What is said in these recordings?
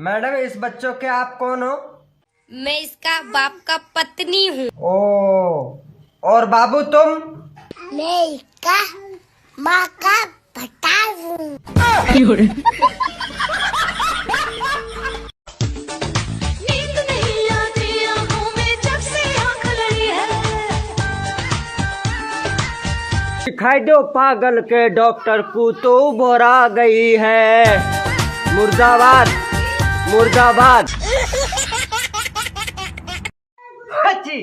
Madam इस बच्चों के आप कौन हो? मैं इसका बाप का पत्नी हूँ। ओ, और बाबू तुम? मैं इसका माँ का बेटा हूँ। दिखाई दो पागल के डॉक्टर को तो बोरा गई है। मुर्दाबाद मुर्दाबाद। अच्छी।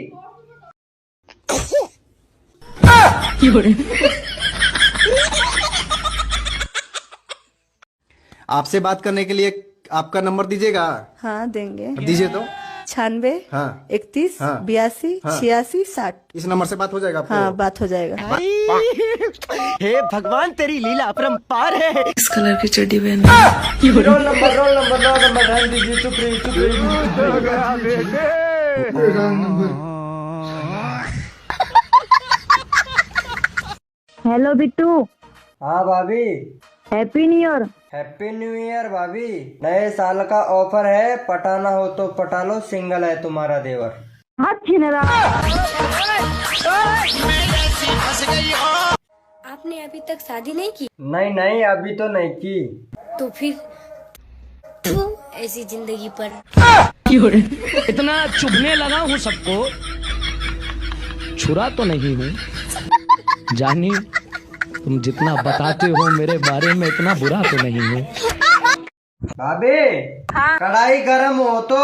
आपसे बात करने के लिए आपका नंबर दीजिएगा। हाँ देंगे। दीजिए तो। 96 हाँ 31 हाँ 82 हाँ 86 60। इस नंबर से बात हो जाएगा आपको? हाँ बात हो जाएगा। हे भगवान तेरी लीला अपरंपार है। इस कलर की चड्डी पहन। रोल नंबर ध्यान दीजिए। चुप रही। हेलो बिट्टू, हाँ भाभी। Happy new year. Happy new year भाभी। नए साल का ऑफर है, पटाना हो तो पटा लो, सिंगल है तुम्हारा देवर। हाथ छीनेगा। आपने अभी तक शादी नहीं की? नहीं अभी तो नहीं की। तो फिर ऐसी जिंदगी पर। इतना चुभने लगा हूँ सबको, छुरा तो नहीं हूँ। जानी तुम जितना बताते हो मेरे बारे में इतना बुरा तो नहीं हूँ। भाभी हाँ? कढ़ाई गरम हो तो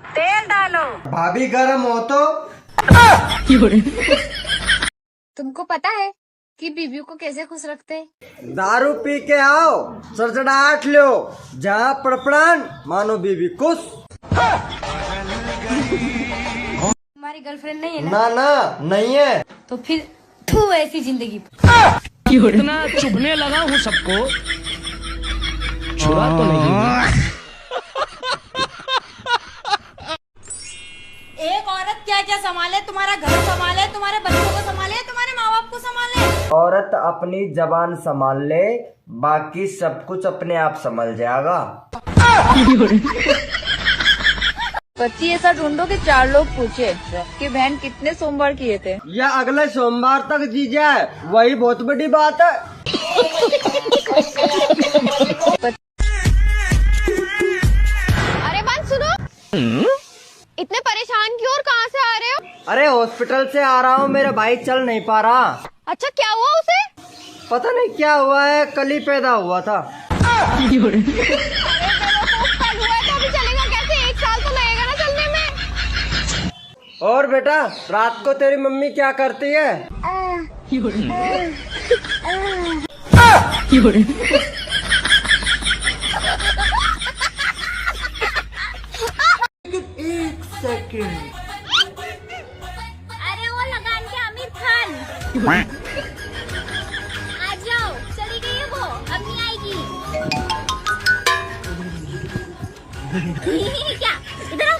तेल डालो। भाभी गरम हो तो। तुमको पता है कि बीवियों को कैसे खुश रखते हैं? दारू पी के आओ, सरजड़ाहट लो, जहाँ पड़पड़ान मानो बीवी खुश। तुम्हारी गर्लफ्रेंड नहीं है ना? ना नहीं है। तो फिर ऐसी जिंदगी इतना चुभने लगा हूँ सबको, छुरा तो नहीं हूँ। एक औरत क्या क्या संभाले? तुम्हारा घर संभाले, तुम्हारे बच्चों को संभाले, तुम्हारे माँ बाप को संभाले। औरत अपनी जबान संभाल ले, बाकी सब कुछ अपने आप संभल जाएगा। बच्ची ऐसा ढूंढो कि 4 लोग पूछे कि बहन कितने सोमवार किए थे। या अगले सोमवार तक जी जाए, वही बहुत बड़ी बात है। अरे बात सुनो, इतने परेशान क्यों और कहाँ से आ रहे हो? अरे हॉस्पिटल से आ रहा हूँ, मेरा भाई चल नहीं पा रहा। अच्छा क्या हुआ उसे? पता नहीं क्या हुआ है, कल ही पैदा हुआ था। कल हुआ है तो अभी चलेगा कैसे? 1 साल तो लगेगा ना चलने में। और बेटा रात को तेरी मम्मी क्या करती है? एक सेकंड। अरे वो लगान के आमिर खान। आ जाओ, चली गई है वो, अब नहीं आएगी। क्या इधर आओ।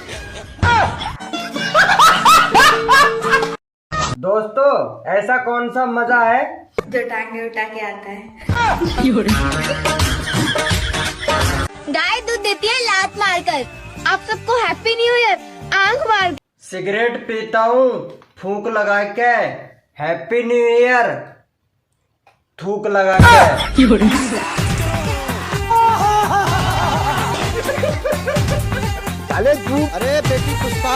दोस्तों ऐसा कौन सा मजा है जो टांगे उठा के आता है। गाय दूध देती है लात मारकर। आप सबको हैप्पी न्यू ईयर आंख मार। सिगरेट पीता हूँ फूंक लगा के, हैप्पी न्यू ईयर थूक लगा के। अरे बेटी पुष्पा